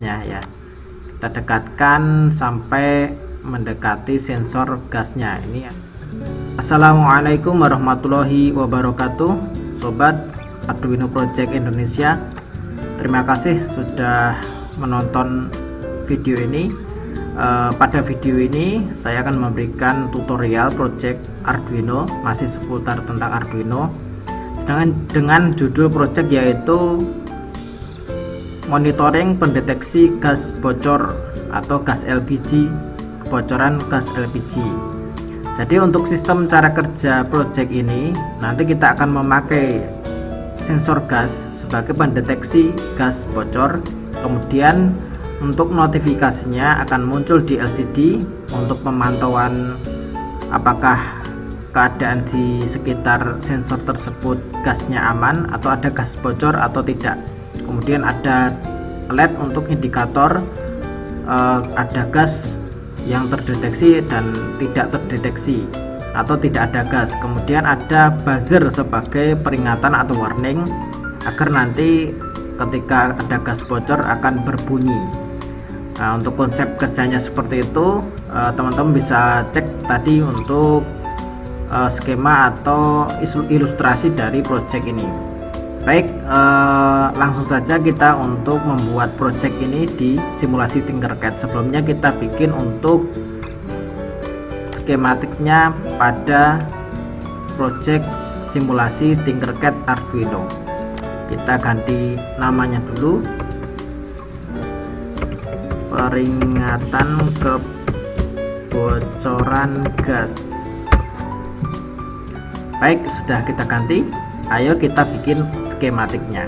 ya. Kita dekatkan sampai mendekati sensor gasnya ini ya. Assalamualaikum warahmatullahi wabarakatuh, sobat Arduino Project Indonesia. Terima kasih sudah menonton video ini. Pada video ini saya akan memberikan tutorial project Arduino, masih seputar tentang Arduino, dengan judul project yaitu monitoring pendeteksi gas bocor atau gas LPG, kebocoran gas LPG. Jadi untuk sistem cara kerja project ini, nanti kita akan memakai sensor gas sebagai pendeteksi gas bocor. Kemudian untuk notifikasinya akan muncul di LCD untuk pemantauan apakah keadaan di sekitar sensor tersebut gasnya aman atau ada gas bocor atau tidak. Kemudian ada LED untuk indikator ada gas yang terdeteksi dan tidak terdeteksi atau tidak ada gas. Kemudian ada buzzer sebagai peringatan atau warning agar nanti ketika ada gas bocor akan berbunyi. Nah, untuk konsep kerjanya seperti itu, teman-teman bisa cek tadi untuk skema atau ilustrasi dari project ini. Baik, langsung saja kita untuk membuat project ini di simulasi Tinkercad. Sebelumnya kita bikin untuk skematiknya pada project simulasi Tinkercad Arduino. Kita ganti namanya dulu, peringatan kebocoran gas. Baik, sudah kita ganti. Ayo kita bikin skematiknya.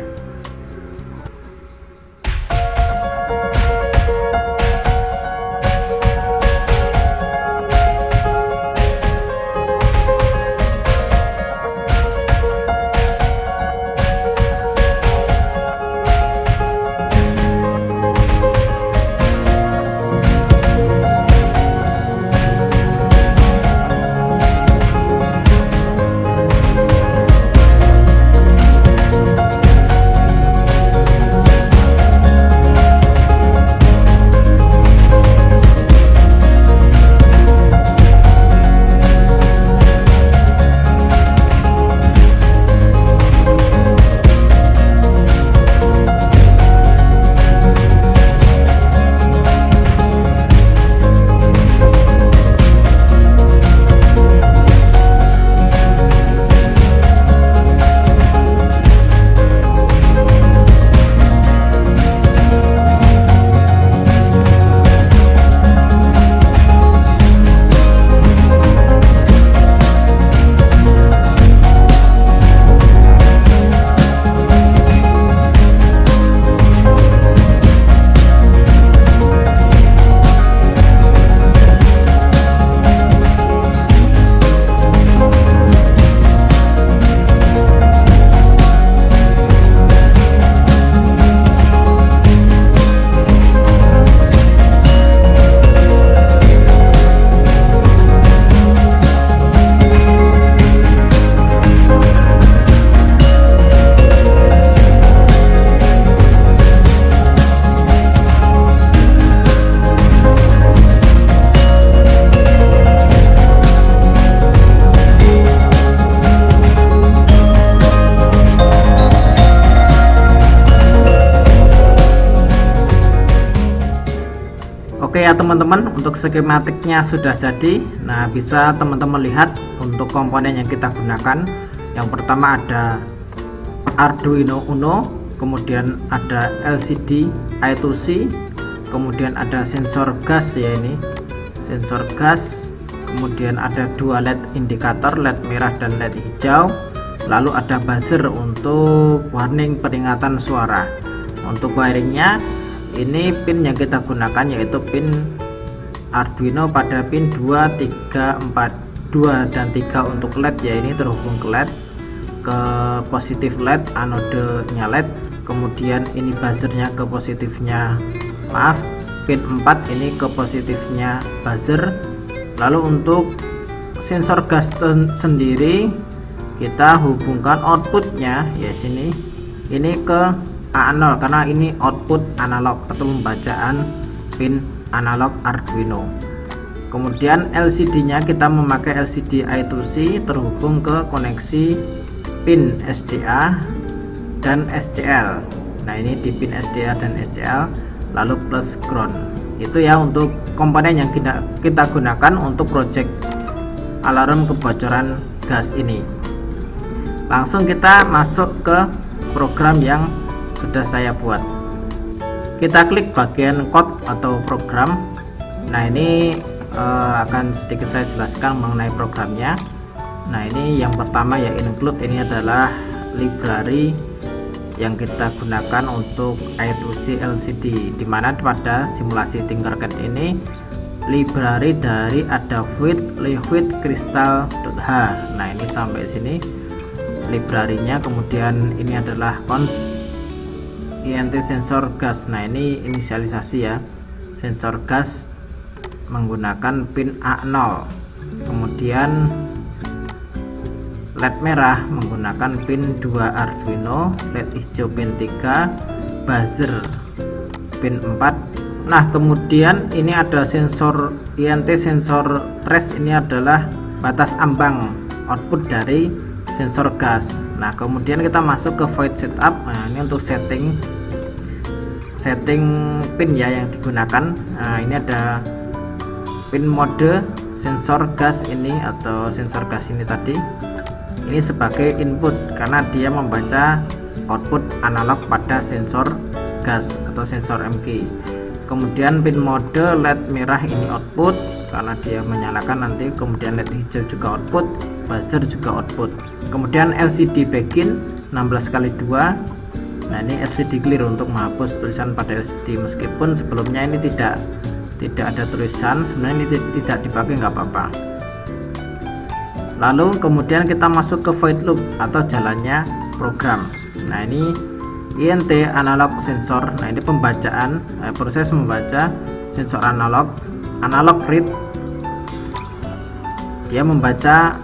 Oke ya teman-teman, untuk skematiknya sudah jadi. Nah, bisa teman-teman lihat untuk komponen yang kita gunakan. Yang pertama ada Arduino Uno, kemudian ada LCD I2C, kemudian ada sensor gas ya, ini sensor gas, kemudian ada dua LED indikator, LED merah dan LED hijau, lalu ada buzzer untuk warning peringatan suara. Untuk wiringnya, ini pin yang kita gunakan yaitu pin Arduino pada pin 2, 3, 4, 2 dan 3 untuk LED ya, ini terhubung ke LED, ke positif LED, anodenya LED, kemudian ini buzzernya ke positifnya, maaf, pin 4 ini ke positifnya buzzer. Lalu untuk sensor gas sendiri kita hubungkan outputnya ya sini, ini ke A0 karena ini output analog atau pembacaan pin analog Arduino. Kemudian LCD nya kita memakai LCD I2C terhubung ke koneksi pin SDA dan SCL. Nah ini di pin SDA dan SCL, lalu plus ground. Itu ya untuk komponen yang kita gunakan untuk project alarm kebocoran gas ini. Langsung kita masuk ke program yang sudah saya buat. Kita klik bagian code atau program. Nah ini akan sedikit saya jelaskan mengenai programnya. Nah ini yang pertama ya, include, ini adalah library yang kita gunakan untuk I2C LCD, dimana pada simulasi Tinkercad ini library dari ada liquid crystal.h. Nah ini sampai sini library-nya. Kemudian ini adalah INT sensor gas. Nah ini inisialisasi ya, sensor gas menggunakan pin A0. Kemudian LED merah menggunakan pin 2 Arduino, LED hijau pin 3, buzzer pin 4. Nah kemudian ini ada sensor INT sensor trace, ini adalah batas ambang output dari sensor gas. Nah kemudian kita masuk ke void setup. Nah ini untuk setting pin ya yang digunakan. Nah ini ada pin mode sensor gas ini atau sensor gas ini tadi, ini sebagai input karena dia membaca output analog pada sensor gas atau sensor MG. Kemudian pin mode LED merah ini output karena dia menyalakan nanti. Kemudian LED hijau juga output, buzzer juga output. Kemudian LCD begin 16x2. Nah ini LCD clear untuk menghapus tulisan pada LCD, meskipun sebelumnya ini tidak ada tulisan, sebenarnya ini tidak dipakai nggak apa-apa. Lalu kemudian kita masuk ke void loop atau jalannya program. Nah ini INT analog sensor. Nah ini pembacaan, proses membaca sensor analog read. Dia membaca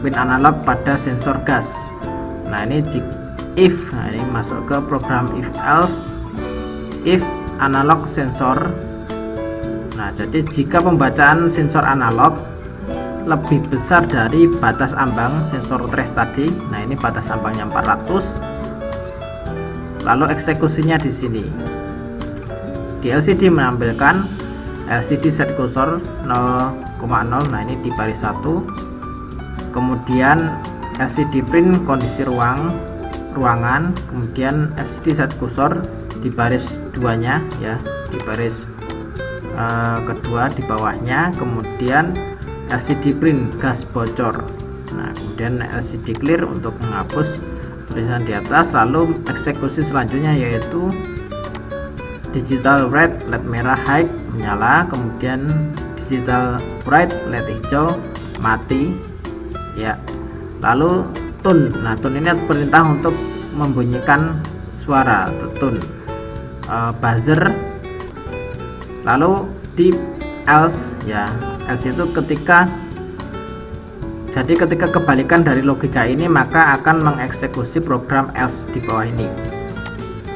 pin analog pada sensor gas. Nah ini if, nah ini masuk ke program if else, if analog sensor. Nah jadi jika pembacaan sensor analog lebih besar dari batas ambang sensor trace tadi, nah ini batas ambangnya 400, lalu eksekusinya di sini. Di LCD menampilkan LCD set cursor 0,0. Nah ini di baris 1. Kemudian LCD print kondisi ruangan. Kemudian LCD set cursor di baris 2 nya ya, di baris kedua di bawahnya. Kemudian LCD print gas bocor. Nah kemudian LCD clear untuk menghapus tulisan di atas. Lalu eksekusi selanjutnya yaitu digital red LED merah high menyala, kemudian digital bright LED hijau mati ya. Lalu tune. Nah tune ini perintah untuk membunyikan suara atau tune. Buzzer. Lalu di else ya, else itu ketika kebalikan dari logika ini maka akan mengeksekusi program else di bawah ini.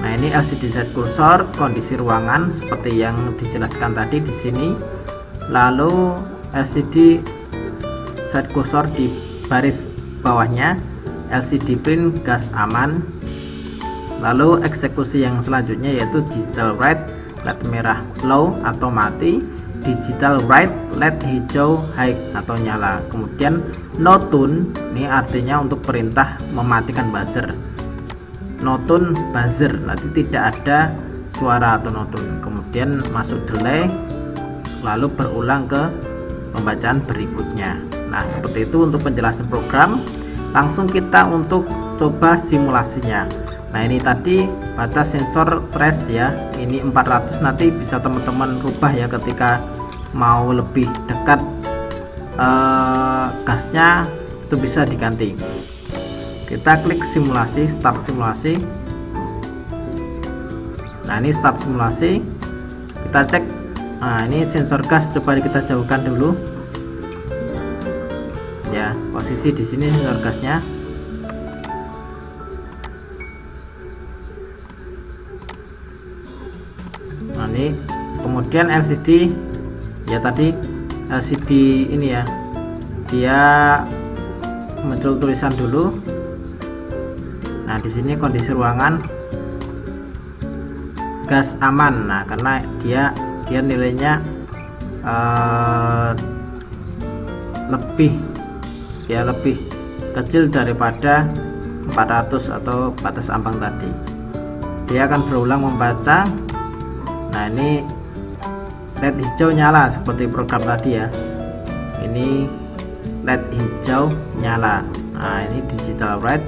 Nah ini LCD set cursor kondisi ruangan seperti yang dijelaskan tadi di sini. Lalu LCD set cursor di baris bawahnya LCD print gas aman. Lalu eksekusi yang selanjutnya yaitu digital red LED merah low atau mati, digital bright LED hijau high atau nyala. Kemudian no tune, ini artinya untuk perintah mematikan buzzer. No tune buzzer, nanti tidak ada suara atau no tune. Kemudian masuk delay, lalu berulang ke pembacaan berikutnya. Nah seperti itu untuk penjelasan program. Langsung kita untuk coba simulasinya. Nah ini tadi batas sensor trace ya, ini 400, nanti bisa teman-teman rubah ya ketika mau lebih dekat gasnya itu bisa diganti. Kita klik simulasi, start simulasi. Nah ini start simulasi, kita cek. Nah ini sensor gas coba kita jauhkan dulu ya, posisi di sini sensor gasnya. kemudian LCD ya, tadi LCD ini ya, dia muncul tulisan dulu. Nah di sini kondisi ruangan gas aman. Nah karena dia nilainya lebih kecil daripada 400 atau batas ambang tadi, dia akan berulang membaca. Nah ini LED hijau nyala seperti program tadi ya, ini LED hijau nyala. Nah ini digital red,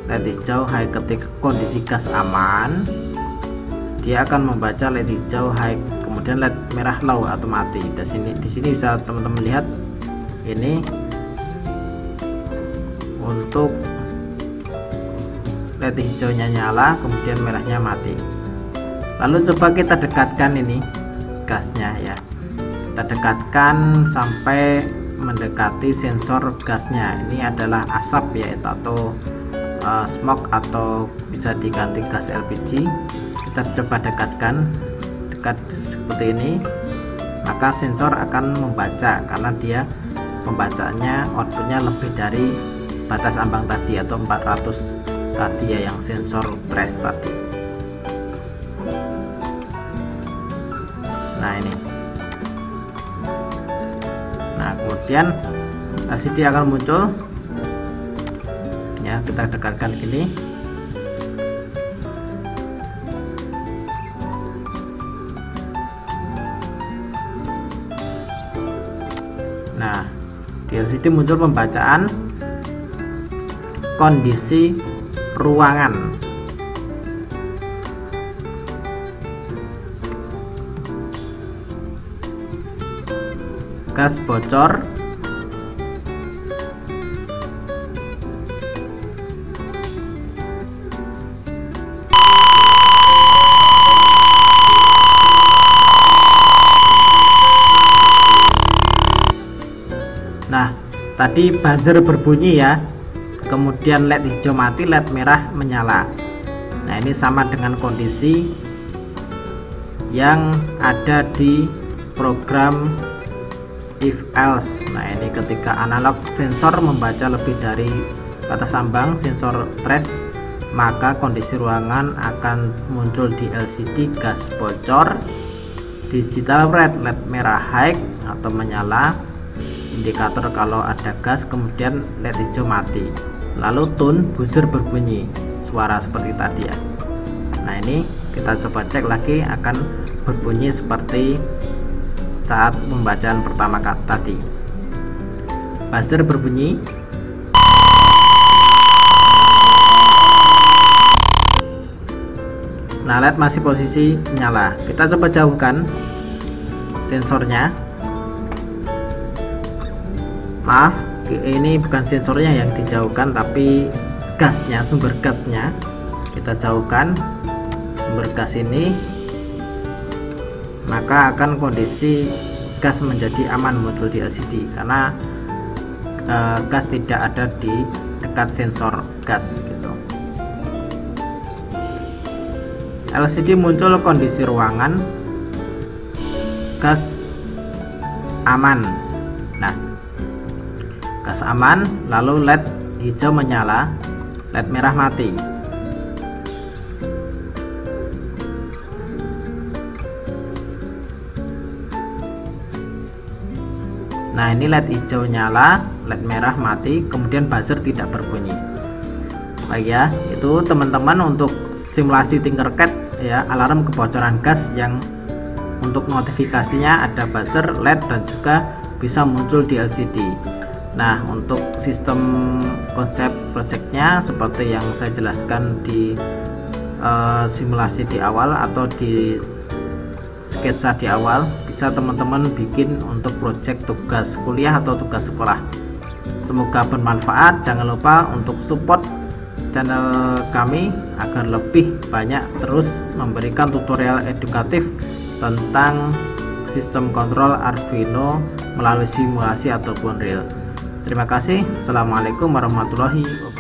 LED hijau high. Ketika kondisi gas aman, dia akan membaca LED hijau high, kemudian LED merah low atau mati. Di sini bisa teman-teman lihat, ini untuk LED hijaunya nyala, kemudian merahnya mati. Lalu coba kita dekatkan ini gasnya ya, kita dekatkan sampai mendekati sensor gasnya. Ini adalah asap ya, atau smoke, atau bisa diganti gas LPG. Kita coba dekatkan, dekat seperti ini, maka sensor akan membaca, karena dia pembacaannya outputnya lebih dari batas ambang tadi atau 400 tadi ya, yang sensor trace tadi. Nah ini, nah kemudian LCD akan muncul ya, kita dekatkan gini. Nah di LCD muncul pembacaan kondisi ruangan. Gas bocor, nah tadi buzzer berbunyi ya, kemudian LED hijau mati, LED merah menyala. Nah ini sama dengan kondisi yang ada di program if else. Nah ini ketika analog sensor membaca lebih dari batas ambang sensor trace, maka kondisi ruangan akan muncul di LCD gas bocor, digital red, LED merah high atau menyala, indikator kalau ada gas, kemudian LED hijau mati. Lalu tone buzzer berbunyi, suara seperti tadi ya. Nah ini kita coba cek lagi, akan berbunyi seperti saat pembacaan pertama tadi. Buzzer berbunyi, nah LED masih posisi nyala. Kita coba jauhkan sensornya. Maaf, ini bukan sensornya yang dijauhkan, tapi gasnya, sumber gasnya kita jauhkan. Sumber gas ini, maka akan kondisi gas menjadi aman muncul di LCD, karena gas tidak ada di dekat sensor gas gitu. LCD muncul kondisi ruangan gas aman. Nah gas aman, lalu LED hijau menyala, LED merah mati. Nah ini LED hijau nyala, LED merah mati, kemudian buzzer tidak berbunyi. Baik ya, itu teman-teman untuk simulasi Tinkercad ya, alarm kebocoran gas yang untuk notifikasinya ada buzzer, LED, dan juga bisa muncul di LCD. Nah untuk sistem konsep projectnya seperti yang saya jelaskan di simulasi di awal atau di sketsa di awal, bisa teman-teman bikin untuk project tugas kuliah atau tugas sekolah. Semoga bermanfaat. Jangan lupa untuk support channel kami agar lebih banyak terus memberikan tutorial edukatif tentang sistem kontrol Arduino melalui simulasi ataupun real. Terima kasih. Assalamualaikum warahmatullahi wabarakatuh.